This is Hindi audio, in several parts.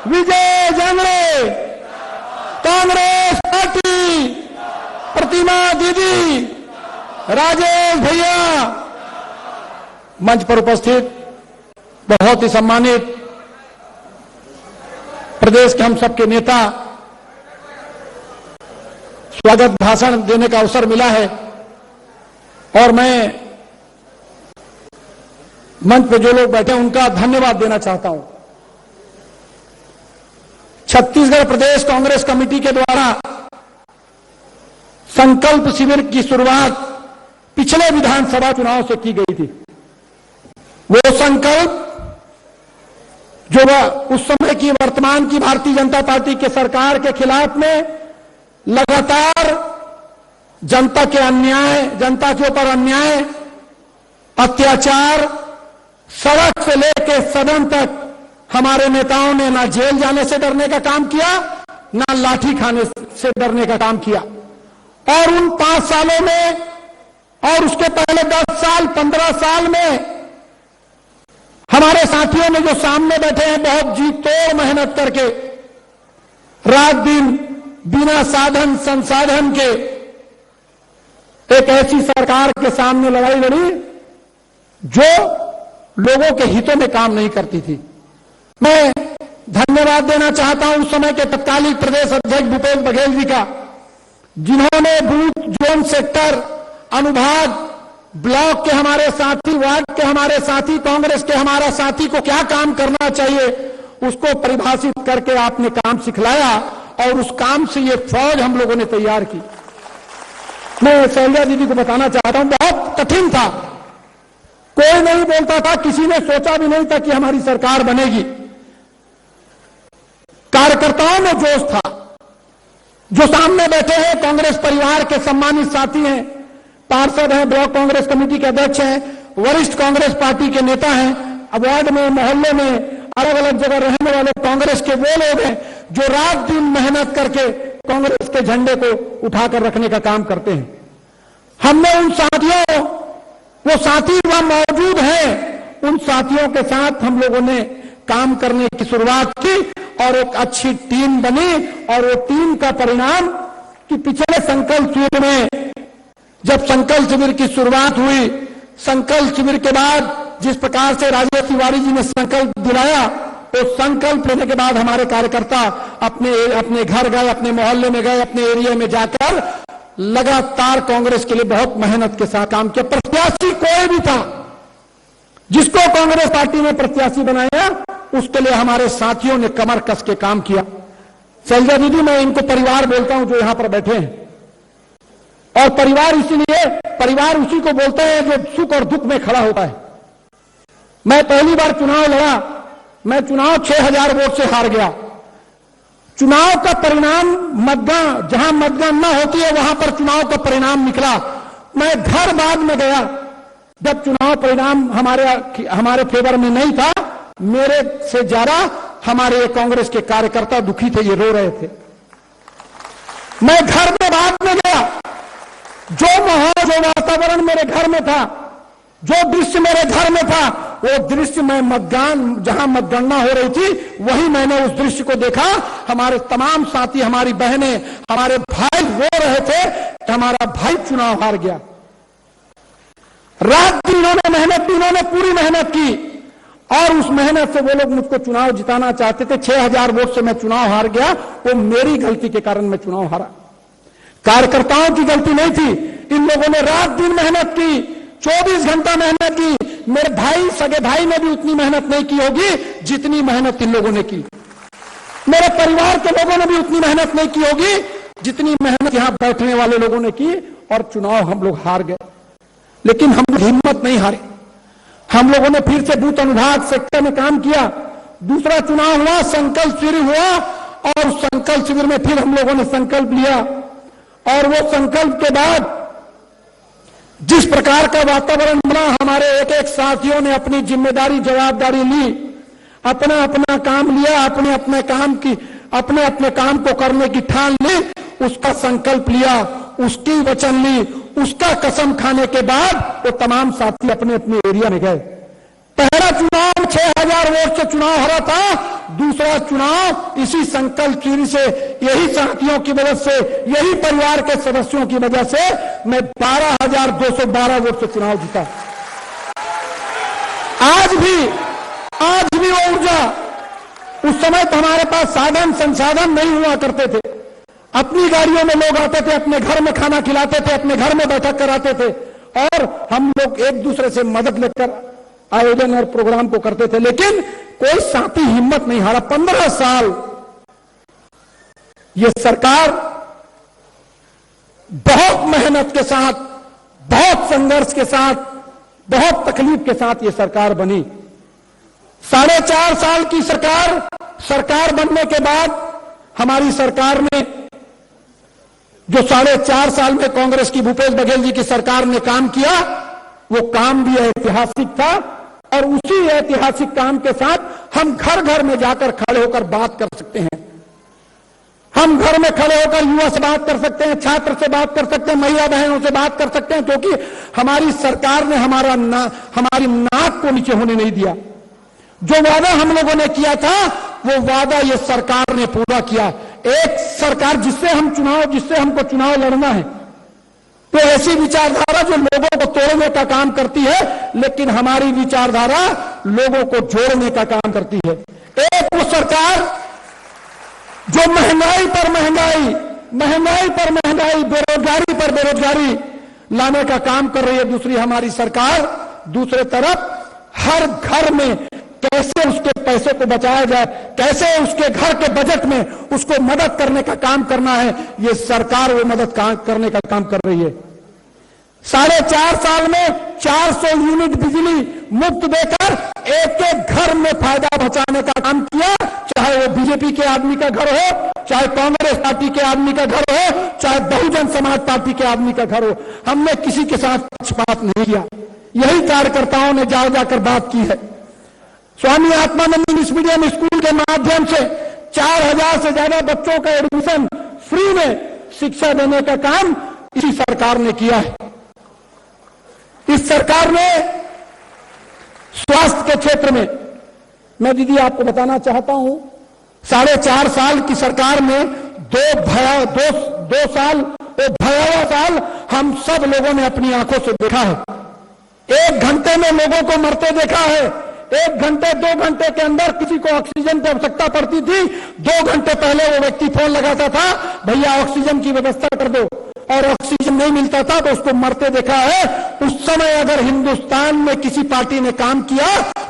विजय जांगड़े, कांग्रेस पार्टी, प्रतिमा दीदी, राजेश भैया, मंच पर उपस्थित बहुत ही सम्मानित प्रदेश के हम सबके नेता, स्वागत भाषण देने का अवसर मिला है और मैं मंच पे जो लोग बैठे हैं उनका धन्यवाद देना चाहता हूं। छत्तीसगढ़ प्रदेश कांग्रेस कमेटी के द्वारा संकल्प शिविर की शुरुआत पिछले विधानसभा चुनाव से की गई थी। वो संकल्प जो उस समय की वर्तमान की भारतीय जनता पार्टी के सरकार के खिलाफ में लगातार जनता के अन्याय, जनता के ऊपर अन्याय, अत्याचार, सड़क से लेकर सदन तक हमारे नेताओं ने ना जेल जाने से डरने का काम किया, ना लाठी खाने से डरने का काम किया। और उन 5 सालों में और उसके पहले 10 साल, 15 साल में हमारे साथियों ने जो सामने बैठे हैं बहुत जी तोड़ मेहनत करके, रात दिन बिना साधन संसाधन के एक ऐसी सरकार के सामने लड़ाई लड़ी जो लोगों के हितों में काम नहीं करती थी। मैं धन्यवाद देना चाहता हूं उस समय के तत्कालीन प्रदेश अध्यक्ष भूपेश बघेल जी का, जिन्होंने बूथ, जोन, सेक्टर, अनुभाग, ब्लॉक के हमारे साथी, वार्ड के हमारे साथी, कांग्रेस के हमारा साथी को क्या काम करना चाहिए उसको परिभाषित करके आपने काम सिखलाया और उस काम से ये फौज हम लोगों ने तैयार की। मैं शैलजा दीदी को बताना चाहता हूं, बहुत कठिन था, कोई नहीं बोलता था, किसी ने सोचा भी नहीं था कि हमारी सरकार बनेगी। कार्यकर्ताओं में जोश था। जो सामने बैठे हैं कांग्रेस परिवार के सम्मानित साथी हैं, पार्षद हैं, ब्लॉक कांग्रेस कमेटी के अध्यक्ष हैं, वरिष्ठ कांग्रेस पार्टी के नेता हैं, वार्ड में, मोहल्ले में, अलग अलग जगह रहने वाले कांग्रेस के वो लोग हैं जो रात दिन मेहनत करके कांग्रेस के झंडे को उठाकर रखने का काम करते हैं। हमने उन साथियों, वो साथी वहां मौजूद हैं, उन साथियों के साथ हम लोगों ने काम करने की शुरुआत की और एक अच्छी टीम बनी। और वो टीम का परिणाम कि पिछले संकल्प शिविर में जब संकल्प शिविर की शुरुआत हुई, संकल्प शिविर के बाद जिस प्रकार से राजेश तिवारी जी ने संकल्प दिलाया, तो संकल्प लेने के बाद हमारे कार्यकर्ता अपने घर गए, अपने मोहल्ले में गए, अपने एरिया में जाकर लगातार कांग्रेस के लिए बहुत मेहनत के साथ काम किया। प्रत्याशी कोई भी था, जिसको कांग्रेस पार्टी ने प्रत्याशी बनाया, उसके लिए हमारे साथियों ने कमर कस के काम किया। शैलजा दीदी, मैं इनको परिवार बोलता हूं जो यहां पर बैठे हैं, और परिवार इसीलिए, परिवार उसी को बोलते हैं जो सुख और दुख में खड़ा होता है। मैं पहली बार चुनाव लड़ा, मैं चुनाव 6000 वोट से हार गया। चुनाव का परिणाम मतदान, जहां मतदान न होती है वहां पर चुनाव का परिणाम निकला। मैं घर बाद में गया जब चुनाव परिणाम हमारे फेवर में नहीं था। मेरे से ज्यादा हमारे कांग्रेस के कार्यकर्ता दुखी थे, ये रो रहे थे। मैं घर में बाद में गया, जो माहौल, जो वातावरण मेरे घर में था, जो दृश्य मेरे घर में था, वो दृश्य मैं जहां मतगणना हो रही थी, वही मैंने उस दृश्य को देखा। हमारे तमाम साथी, हमारी बहनें, हमारे भाई रो रहे थे कि हमारा भाई चुनाव हार गया। रात दिन इन्होंने मेहनत की, इन्होंने पूरी मेहनत की और उस मेहनत से वो लोग मुझको चुनाव जिताना चाहते थे। 6000 वोट से मैं चुनाव हार गया, वो मेरी गलती के कारण मैं चुनाव हारा, कार्यकर्ताओं की गलती नहीं थी। इन लोगों ने रात दिन मेहनत की, 24 घंटा मेहनत की। मेरे भाई, सगे भाई ने भी उतनी मेहनत नहीं की होगी जितनी मेहनत इन लोगों ने की। मेरे परिवार के लोगों ने भी उतनी मेहनत नहीं की होगी जितनी मेहनत यहां बैठने वाले लोगों ने की, और चुनाव हम लोग हार गए। लेकिन हम लोग हिम्मत नहीं हारे। हम लोगों ने फिर से बूथ, अनुभाग, सेक्टर में काम किया। दूसरा चुनाव हुआ, संकल्प शिविर हुआ, और संकल्प शिविर में फिर हम लोगों ने संकल्प लिया। और वो संकल्प के बाद जिस प्रकार का वातावरण बना, हमारे एक एक साथियों ने अपनी जिम्मेदारी, जवाबदारी ली, अपना अपना काम लिया, अपने अपने काम को करने की ठान ली, उसका संकल्प लिया, उसकी वचन ली, उसका कसम खाने के बाद वो तमाम साथी अपने अपने एरिया में गए। पहला चुनाव 6000 वोट से चुनाव हारा था, दूसरा चुनाव इसी संकल्प चोरी से, यही साथियों की वजह से, यही परिवार के सदस्यों की वजह से मैं 12,212 वोट से चुनाव जीता। आज भी वो ऊर्जा, उस समय तो हमारे पास साधन संसाधन नहीं हुआ करते थे। अपनी गाड़ियों में लोग आते थे, अपने घर में खाना खिलाते थे, अपने घर में बैठक कराते थे और हम लोग एक दूसरे से मदद लेकर आयोजन और प्रोग्राम को करते थे। लेकिन कोई साथी हिम्मत नहीं हारा। 15 साल ये सरकार बहुत मेहनत के साथ, बहुत संघर्ष के साथ, बहुत तकलीफ के साथ ये सरकार बनी। 4.5 साल की सरकार बनने के बाद हमारी सरकार ने जो 4.5 साल में कांग्रेस की भूपेश बघेल जी की सरकार ने काम किया, वो काम भी ऐतिहासिक था और उसी ऐतिहासिक काम के साथ हम घर घर में जाकर खड़े होकर बात कर सकते हैं। हम घर में खड़े होकर युवा से बात कर सकते हैं, छात्र से बात कर सकते हैं, महिला बहनों से बात कर सकते हैं, क्योंकि हमारी सरकार ने हमारी नाक को नीचे होने नहीं दिया। जो वादा हम लोगों ने किया था वो वादा ये सरकार ने पूरा किया। एक सरकार जिससे हमको चुनाव लड़ना है, तो ऐसी विचारधारा जो लोगों को तोड़ने का काम करती है, लेकिन हमारी विचारधारा लोगों को जोड़ने का काम करती है। एक वो सरकार जो महंगाई पर महंगाई, बेरोजगारी पर बेरोजगारी लाने का काम कर रही है। दूसरी हमारी सरकार दूसरे तरफ हर घर में कैसे उसके पैसे को बचाया जाए, कैसे उसके घर के बजट में उसको मदद करने का काम करना है, ये सरकार वो मदद करने का काम कर रही है। 4.5 साल में 400 यूनिट बिजली मुफ्त देकर एक घर में फायदा पहुंचाने का काम किया। चाहे वो बीजेपी के आदमी का घर हो, चाहे कांग्रेस पार्टी के आदमी का घर हो, चाहे बहुजन समाज पार्टी के आदमी का घर हो, हमने किसी के साथ पक्षपात नहीं किया। यही कार्यकर्ताओं ने जाकर बात की है। Swami Atmanand English medium school के माध्यम से 4,000 से ज्यादा बच्चों का एडमिशन फ्री में शिक्षा देने का काम इसी सरकार ने किया है। इस सरकार ने स्वास्थ्य के क्षेत्र में, मैं दीदी आपको बताना चाहता हूं, 4.5 साल की सरकार में दो साल भयावह साल हम सब लोगों ने अपनी आंखों से देखा है। 1 घंटे में लोगों को मरते देखा है। 1 घंटे 2 घंटे के अंदर किसी को ऑक्सीजन की आवश्यकता पड़ती थी, 2 घंटे पहले वो व्यक्ति फोन लगाता था, भैया ऑक्सीजन की व्यवस्था कर दो, और ऑक्सीजन नहीं मिलता था तो उसको मरते देखा है। उस समय अगर हिंदुस्तान में किसी पार्टी ने काम किया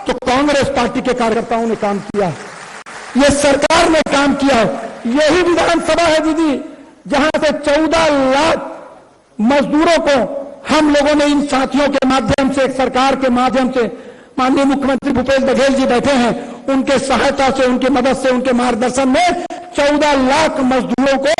तो कांग्रेस पार्टी के कार्यकर्ताओं ने काम किया, ये सरकार ने काम किया। यही विधानसभा है दीदी जहां से 14 लाख मजदूरों को हम लोगों ने इन साथियों के माध्यम से, एक सरकार के माध्यम से, माननीय मुख्यमंत्री भूपेश बघेल जी बैठे हैं, उनके सहायता से, उनकी मदद से, उनके मार्गदर्शन में 14 लाख मजदूरों को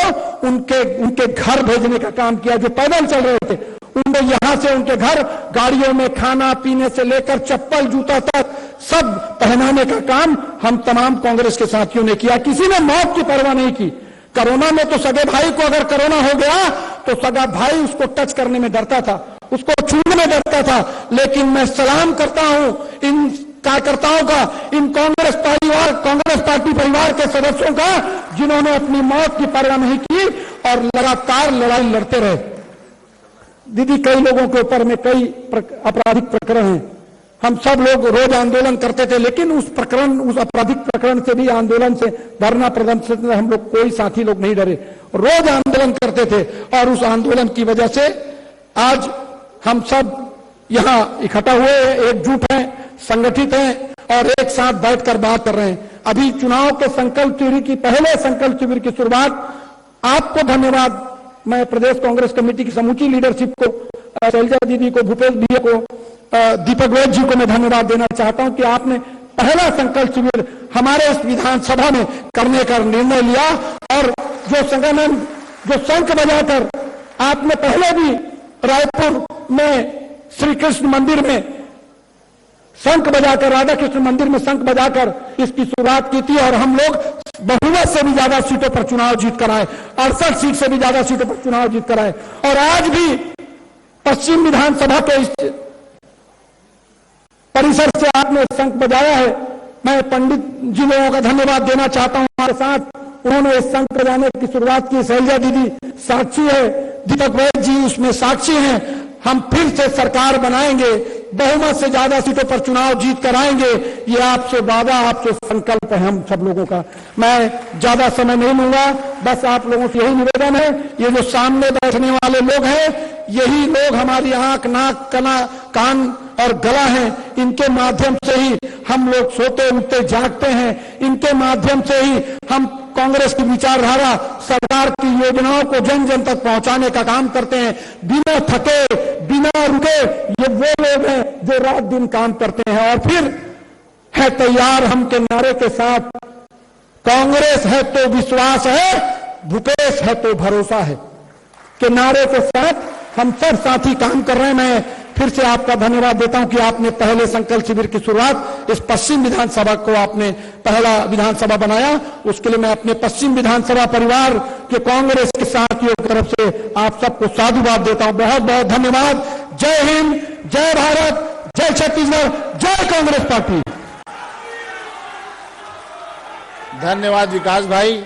उनके घर भेजने का काम किया। जो पैदल चल रहे थे उनको यहां से उनके घर गाड़ियों में खाना पीने से लेकर चप्पल जूता तक सब पहनाने का काम हम तमाम कांग्रेस के साथियों ने किया। किसी ने मौत की परवाह नहीं की। कोरोना में तो सगे भाई को अगर कोरोना हो गया तो सगा भाई उसको टच करने में डरता था, उसको छूने में डरता था। लेकिन मैं सलाम करता हूं इन कार्यकर्ताओं का, इन कांग्रेस पार्टी परिवार के सदस्यों का, जिन्होंने अपनी मौत की परवाह नहीं की और लगातार लड़ाई लड़ते रहे। दीदी, कई लोगों के ऊपर में कई आपराधिक प्रकरण हैं। हम सब लोग रोज आंदोलन करते थे, लेकिन उस आपराधिक प्रकरण से भी, आंदोलन से, धरना प्रदर्शन से हम लोग कोई साथी लोग नहीं डरे, रोज आंदोलन करते थे। और उस आंदोलन की वजह से आज हम सब यहां इकट्ठा हुए, एकजुट हैं, संगठित हैं और एक साथ बैठकर बात कर रहे हैं। अभी चुनाव के संकल्प शिविर की, पहले संकल्प शिविर की शुरुआत, आपको धन्यवाद, मैं प्रदेश कांग्रेस कमेटी की समूची लीडरशिप को, शैलजा दीदी को, भूपेश भैया को, दीपक वैद्य जी को मैं धन्यवाद देना चाहता हूं कि आपने पहला संकल्प शिविर हमारे इस विधानसभा में करने का निर्णय लिया। और जो संगठन, जो शंख बजाकर आपने पहले भी रायपुर में श्री कृष्ण मंदिर में शंख बजाकर, राधा कृष्ण मंदिर में शंख बजाकर इसकी शुरुआत की थी और हम लोग बहुमत से भी ज्यादा सीटों पर चुनाव जीत कर आए, 68 सीट से भी ज्यादा सीटों पर चुनाव जीत कर आए। और आज भी पश्चिम विधानसभा के इस परिसर से आपने शंख बजाया है। मैं पंडित जी लोगों का धन्यवाद देना चाहता हूं। हमारे साथ उन्होंने इस संघ जाने की शुरुआत की। शैलजा दीदी साक्षी है, दीपक वैद्य जी उसमें साक्षी हैं। हम फिर से सरकार बनाएंगे, बहुमत से ज्यादा सीटों पर चुनाव जीत कर आएंगे, ये आपसे वादा, आपसे संकल्प है हम सब लोगों का। मैं ज्यादा समय नहीं लूंगा, बस आप लोगों से यही निवेदन है, ये जो सामने बैठने वाले लोग हैं, यही लोग हमारी आंख, नाक, कान और गला है। इनके माध्यम से ही हम लोग सोते उठते जागते हैं, इनके माध्यम से ही हम कांग्रेस की विचारधारा, सरकार की योजनाओं को जन जन तक पहुंचाने का काम करते हैं। बिना थके, बिना रुके, ये वो लोग हैं जो रात दिन काम करते हैं। और फिर है तैयार हम के नारे के साथ, कांग्रेस है तो विश्वास है, भूपेश है तो भरोसा है के नारे के साथ हम सब साथी काम कर रहे हैं। मैं फिर से आपका धन्यवाद देता हूं कि आपने पहले संकल्प शिविर की शुरुआत इस पश्चिम विधानसभा को आपने पहला विधानसभा बनाया, उसके लिए मैं अपने पश्चिम विधानसभा परिवार के कांग्रेस के साथियों की तरफ से आप सबको साधुवाद देता हूं। बहुत बहुत धन्यवाद। जय हिंद, जय भारत, जय छत्तीसगढ़, जय कांग्रेस पार्टी। धन्यवाद विकास भाई।